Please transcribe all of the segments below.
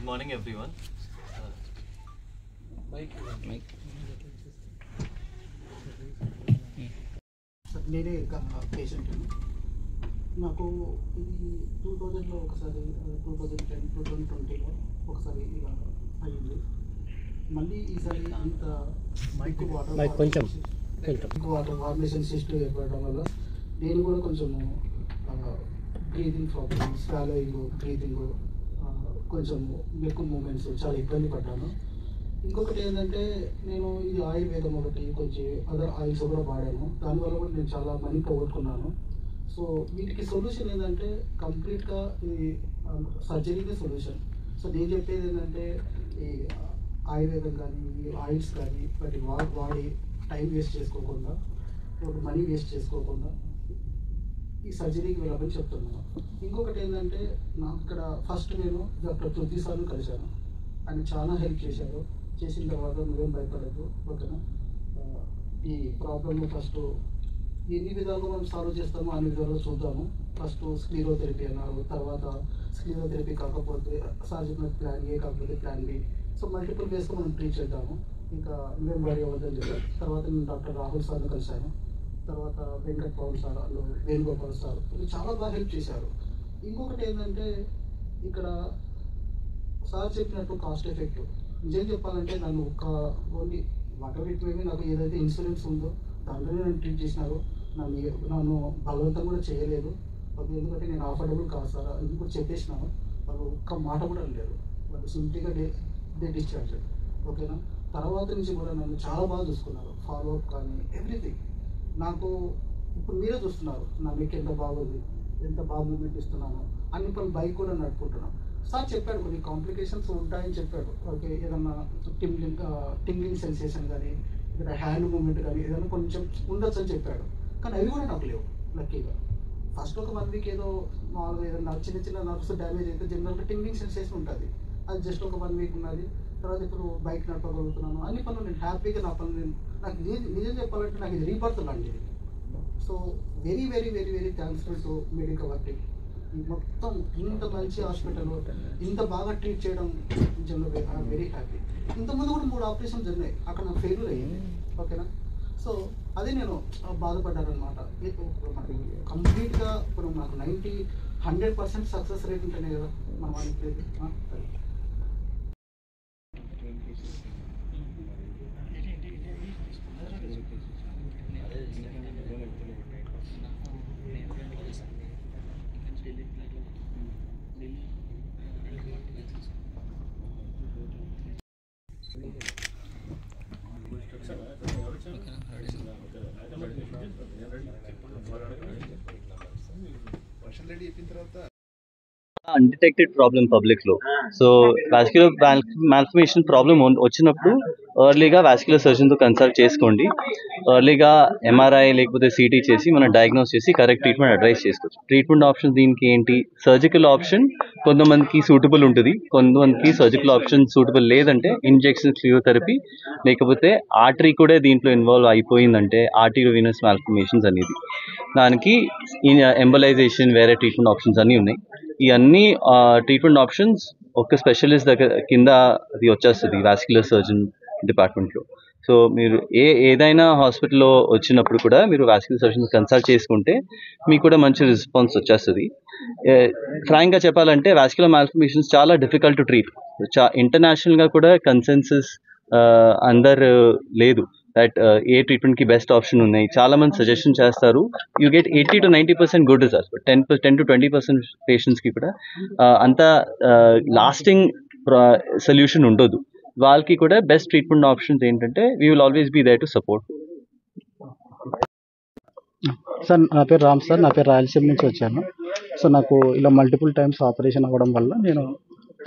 Good morning, everyone. నేనే patient. నాకు ఇది 2000లో ఒకసారి 2010 2020లో ఒకసారి ఇలా అయ్యింది. మళ్ళీ ఈసారి ఇంత వాటర్ ఫార్మేషన్ సిస్టమ్ ఏర్పడడం వల్ల నేను కూడా కొంచెము బ్రీతింగ్ ప్రాబ్లమ్, స్వాలోయింగ్, బ్రీతింగ్, కొంచెం ఎక్కువ మూమెంట్స్ చాలా ఇబ్బంది పడ్డాను. ఇంకొకటి ఏంటంటే నేను ఇది ఆయుర్వేదం ఒకటి కొంచెం అదర్ ఆయిల్స్ కూడా వాడాను. దానివల్ల కూడా నేను చాలా మనీ పోగొట్టుకున్నాను. సో వీటికి సొల్యూషన్ ఏంటంటే కంప్లీట్గా ఈ సర్జరీనే సొల్యూషన్. సో నేను చెప్పేది ఏంటంటే ఈ ఆయుర్వేదం కానీ ఈ ఆయిల్స్ కానీ వాటి వాడి టైం వేస్ట్ చేసుకోకుండా, మనీ వేస్ట్ చేసుకోకుండా ఈ సర్జరీకి వెళ్ళమని చెప్తున్నాను. ఇంకొకటి ఏంటంటే నాకు ఇక్కడ ఫస్ట్ నేను డాక్టర్ పృథ్వీ సార్ని కలిశాను. ఆయన చాలా హెల్ప్ చేశారు. చేసిన తర్వాత నువ్వేం భయపడద్దు, ఓకేనా, ఈ ప్రాబ్లమ్ని ఫస్ట్ ఎన్ని విధాలుగా మనం సాల్వ్ చేస్తామో అన్ని విధాలుగా చూద్దాము. ఫస్ట్ స్క్లీరోథెరపీ అన్నారు, తర్వాత స్క్లీరోథెరపీ కాకపోతే సర్జికల్ ప్లాన్ ఏ కాకపోతే ప్లాన్ బి. సో మల్టిపుల్ వేస్గా మనం ట్రీట్ చేద్దాము. ఇంకా నువ్వేం వరీ అవ్వద్దని చెప్పారు. తర్వాత నేను డాక్టర్ రాహుల్ సార్ని కలిశాను. తర్వాత వెంకట్ పవన్ సార్, వేణుగోపాల్ సార్ చాలా బాగా హెల్ప్ చేశారు. ఇంకొకటి ఏంటంటే ఇక్కడ సార్ చెప్పినట్టు కాస్ట్ ఎఫెక్టివ్. నిజం చెప్పాలంటే నన్ను ఓన్లీ వాటర్ ఇట్ నాకు ఏదైతే ఇన్సూరెన్స్ ఉందో దాంట్లోనే నన్ను ట్రీట్ చేసినారు. నన్ను బలవంతం కూడా చేయలేదు. ఎందుకంటే నేను అఫోర్డబుల్ కాదు సార్ ఇది కూడా చెప్పేసినాను. వాళ్ళు ఒక్క మాట కూడా లేదు. వాళ్ళు సింప్లీగా డే డిశ్చార్జ్, ఓకేనా. తర్వాత నుంచి కూడా నన్ను చాలా బాగా చూసుకున్నారు. ఫాలోఅప్ కానీ ఎవ్రీథింగ్. నాకు ఇప్పుడు మీరే చూస్తున్నారు నా మీకు ఎంత బాగుంది, ఎంత బాగా మూమెంట్ ఇస్తున్నాను. అన్ని పనులు బైక్ కూడా నడుపుకుంటున్నాను. సార్ చెప్పాడు కొన్ని కాంప్లికేషన్స్ ఉంటాయని చెప్పాడు. ఓకే, ఏదన్నా టింగ్లింగ్ సెన్సేషన్ కానీ ఏదైనా హ్యాండ్ మూమెంట్ కానీ ఏదైనా కొంచెం ఉండొచ్చు అని చెప్పాడు. కానీ అవి కూడా నాకు లేవు లక్కీగా. ఫస్ట్ ఒక 1 వీక్ ఏదో మామూలుగా ఏదైనా చిన్న చిన్న నర్వ్స్ డ్యామేజ్ అయితే జనరల్గా టింగ్లింగ్ సెన్సేషన్ ఉంటుంది. అది జస్ట్ ఒక 1 వీక్ ఉన్నది. తర్వాత ఇప్పుడు బైక్ నడపగలుగుతున్నాను. అన్ని పనులు నేను హ్యాపీగా నా పనులు నాకు నిజం చెప్పాలంటే నాకు ఇది రీబర్త్ లాంటిది. So very very very very థ్యాంక్స్ఫుల్ to medical work. మొత్తం ఇంత మంచి హాస్పిటల్ ఇంత బాగా ట్రీట్ చేయడం నిజంగా ఐఎమ్ వెరీ హ్యాపీ. ఇంతకుముందు కూడా 3 ఆపరేషన్ జరిగినాయి, అక్కడ నాకు ఫెయిల్యూర్ అయ్యింది, ఓకేనా. సో అదే నేను బాధపడ్డాను అనమాట. మనకి కంప్లీట్గా ఇప్పుడు నాకు 100% సక్సెస్ రేట్ ఉంటేనే కదా మనం అనుకునేది. అన్డిటెక్టెడ్ ప్రాబ్లం పబ్లిక్ లో. సో వాస్క్యులర్ మాల్ఫర్మేషన్ ప్రాబ్లం వచ్చినప్పుడు ఎర్లీగా వాస్క్యులర్ సర్జన్ తో కన్సల్ట్ చేసుకోండి. ఎర్లీగా ఎంఆర్ఐ లేకపోతే సిటీ చేసి మనం డయాగ్నోస్ చేసి కరెక్ట్ ట్రీట్మెంట్ అడ్వైస్ చేసుకోవచ్చు. ట్రీట్మెంట్ ఆప్షన్ దీనికి ఏంటి, సర్జికల్ ఆప్షన్ కొంతమందికి సూటబుల్ ఉంటుంది, కొంతమందికి సర్జికల్ ఆప్షన్ సూటబుల్ లేదంటే ఇంజెక్షన్, ఫిజియోథెరపీ, లేకపోతే ఆర్టరీ కూడా దీంట్లో ఇన్వాల్వ్ అయిపోయిందంటే ఆర్టీరియోవెనస్ మాల్ఫర్మేషన్స్ అనేది. దానికి ఎంబలైజేషన్, వేరే ట్రీట్మెంట్ ఆప్షన్స్ అన్నీ ఉన్నాయి. ఈ అన్ని ట్రీట్మెంట్ ఆప్షన్స్ ఒక స్పెషలిస్ట్ దగ్గర కింద అది వచ్చేస్తుంది వాస్క్యులర్ సర్జన్ డిపార్ట్మెంట్లో. సో మీరు ఏదైనా హాస్పిటల్లో వచ్చినప్పుడు కూడా మీరు వాస్క్యులర్ సర్జన్ కన్సల్ట్ చేసుకుంటే మీకు కూడా మంచి రెస్పాన్స్ వచ్చేస్తుంది. ఫ్రాంక్గా చెప్పాలంటే వాస్క్యులర్ మాల్ఫర్మేషన్స్ చాలా డిఫికల్ట్ టు ట్రీట్. ఇంటర్నేషనల్గా కూడా కన్సెన్సస్ అందరు లేదు దట్ ఏ ట్రీట్మెంట్కి బెస్ట్ ఆప్షన్ ఉన్నాయి. చాలా మంది సజెషన్ చేస్తారు. You get 80 to 90% good results, but 10 to 20% పేషెంట్స్కి కూడా అంత లాస్టింగ్ సొల్యూషన్ ఉండదు. వాళ్ళకి కూడా బెస్ట్ ట్రీట్మెంట్ ఆప్షన్స్ ఏంటంటే we will always be there to support. Sir నా పేరు రామ్ సార్, నా పేరు రాయలసీమ నుంచి వచ్చాను. సో నాకు ఇలా మల్టిపుల్ టైమ్స్ ఆపరేషన్ అవ్వడం వల్ల నేను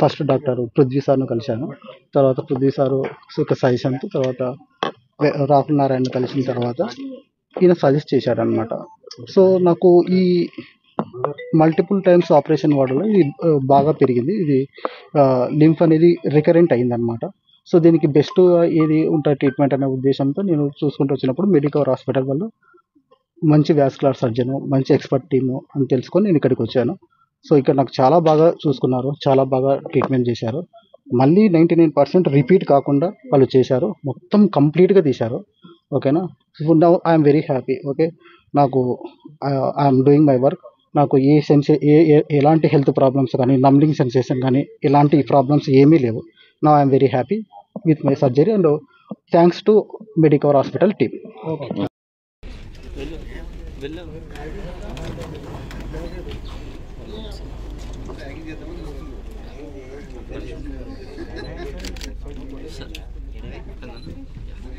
ఫస్ట్ డాక్టర్ పృథ్వీ సార్ను కలిశాను. తర్వాత పృథ్వీ సారు ఒక సజెషన్తో తర్వాత రాహుల్ నారాయణ కలిసిన తర్వాత ఈయన సజెస్ట్ చేశారనమాట. సో నాకు ఈ మల్టిపుల్ టైమ్స్ ఆపరేషన్ వల్ల ఇది బాగా పెరిగింది. ఇది లింఫ్ అనేది రికరెంట్ అయిందనమాట. సో దీనికి బెస్ట్ ఏది ఉంటుంది ట్రీట్మెంట్ అనే ఉద్దేశంతో నేను చూసుకుంటూ వచ్చినప్పుడు మెడికవర్ హాస్పిటల్ వల్ల మంచి వాస్కులర్ సర్జన్, మంచి ఎక్స్పర్ట్ టీము అని తెలుసుకొని నేను ఇక్కడికి వచ్చాను. సో ఇక్కడ నాకు చాలా బాగా చూసుకున్నారు, చాలా బాగా ట్రీట్మెంట్ చేశారు. మళ్ళీ 99% రిపీట్ కాకుండా వాళ్ళు చేశారు, మొత్తం కంప్లీట్గా తీశారు. ఓకేనా. ఇప్పుడు now I'm very happy. Okay, నాకు ఐఎమ్ డూయింగ్ మై వర్క్. నాకు ఎలాంటి హెల్త్ ప్రాబ్లమ్స్ కానీ, నమ్లింగ్ సెన్సేషన్ కానీ, ఇలాంటి ప్రాబ్లమ్స్ ఏమీ లేవు. నా I'm very happy with my surgery and thanks to Medicover hospital team. Okay.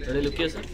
Sir look sir